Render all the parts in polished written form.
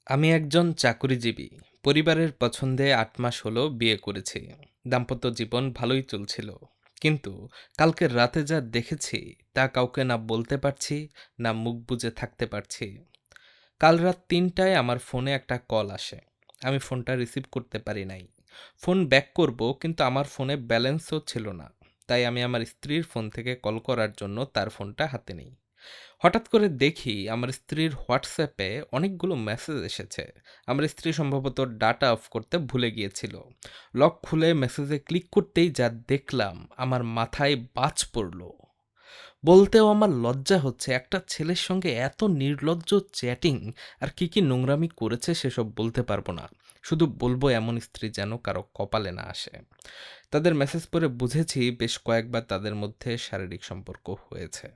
আমি একজন চাকুরিজীবী। পরিবারের পছন্দে ৮ মাস হলো বিয়ে করেছি। দাম্পত্য জীবন ভালোই চলছিল। কিন্তু কালকের রাতে যা দেখেছি তা কাউকে না বলতে পারছি, না মুখ বুজে থাকতে পারছি। কাল রাত ৩টায় আমার ফোনে একটা কল আসে। আমি ফোনটা রিসিভ করতে পারি নাই। ফোন ব্যাক করব কিন্তু আমার ফোনে ব্যালেন্সও ছিল না। তাই আমি আমার স্ত্রীর ফোন থেকে কল করার জন্য তার ফোনটা হাতে নিই। হঠাৎ করে দেখি আমার স্ত্রীর হোয়াটসঅ্যাপে অনেকগুলো মেসেজ এসেছে। আমার স্ত্রী সম্ভবত ডাটা অফ করতে ভুলে গিয়েছিল। লক খুলে মেসেজে ক্লিক করতেই যা দেখলাম আমার মাথায় বাজ পড়ল। বলতেও আমার লজ্জা হচ্ছে, একটা ছেলের সঙ্গে এত নির্লজ্জ চ্যাটিং আর কি কি নোংরামি করেছে সেসব বলতে পারবো না। শুধু বলবো এমন স্ত্রী যেন কারো কপালে না আসে। তাদের মেসেজ পড়ে বুঝেছি বেশ কয়েকবার তাদের মধ্যে শারীরিক সম্পর্ক হয়েছে।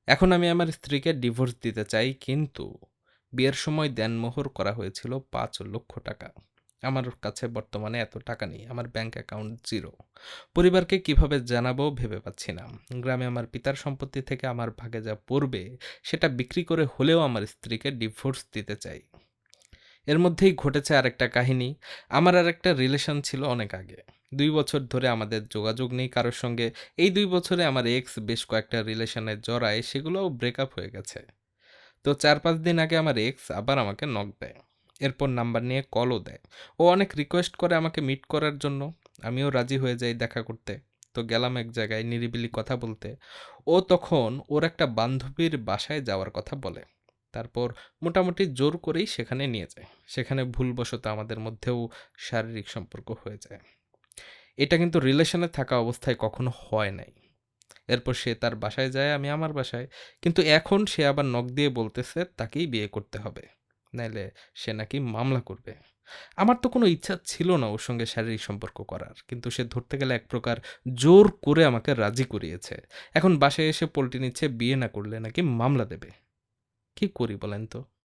এখন আমি আমার স্ত্রীকে ডিভোর্স দিতে চাই, কিন্তু বিয়ের সময় দেনমোহর করা হয়েছিল ৫ লক্ষ টাকা। আমার কাছে বর্তমানে এত টাকা নেই, আমার ব্যাংক অ্যাকাউন্ট জিরো। পরিবারকে কিভাবে জানাবো ভেবে পাচ্ছি না। গ্রামে আমার পিতার সম্পত্তি থেকে আমার ভাগে যা পড়বে সেটা বিক্রি করে হলেও আমার স্ত্রীকে ডিভোর্স দিতে চাই। এর মধ্যেই ঘটেছে আরেকটা কাহিনী। আমার আরেকটা রিলেশন ছিল অনেক আগে। ২ বছর ধরে আমাদের যোগাযোগ নেই কারোর সঙ্গে। এই ২ বছরে আমার এক্স বেশ কয়েকটা রিলেশনে জড়ায়, সেগুলোও ব্রেকআপ হয়ে গেছে। তো ৪-৫ দিন আগে আমার এক্স আবার আমাকে নক দেয়। এরপর নাম্বার নিয়ে কলও দেয়। ও অনেক রিকোয়েস্ট করে আমাকে মিট করার জন্য। আমিও রাজি হয়ে যাই দেখা করতে। তো গেলাম এক জায়গায় নিরিবিলি কথা বলতে। ও তখন ওর একটা বান্ধবীর বাসায় যাওয়ার কথা বলে। তারপর মোটামুটি জোর করেই সেখানে নিয়ে যায়। সেখানে ভুলবশত আমাদের মধ্যেও শারীরিক সম্পর্ক হয়ে যায়। এটা কিন্তু রিলেশনে থাকা অবস্থায় কখনো হয় নাই। এরপর সে তার বাসায় যায়, আমি আমার বাসায়। কিন্তু এখন সে আবার নক দিয়ে বলতেছে তাকেই বিয়ে করতে হবে। নাইলে সে নাকি মামলা করবে। আমার তো কোনো ইচ্ছা ছিল না ওর সঙ্গে শারীরিক সম্পর্ক করার। কিন্তু সে ধরতে গেলে এক প্রকার জোর করে আমাকে রাজি করিয়েছে। এখন বাসায় এসে পল্টি নিচ্ছে বিয়ে না করলে নাকি মামলা দেবে। কি করি বলেন তো?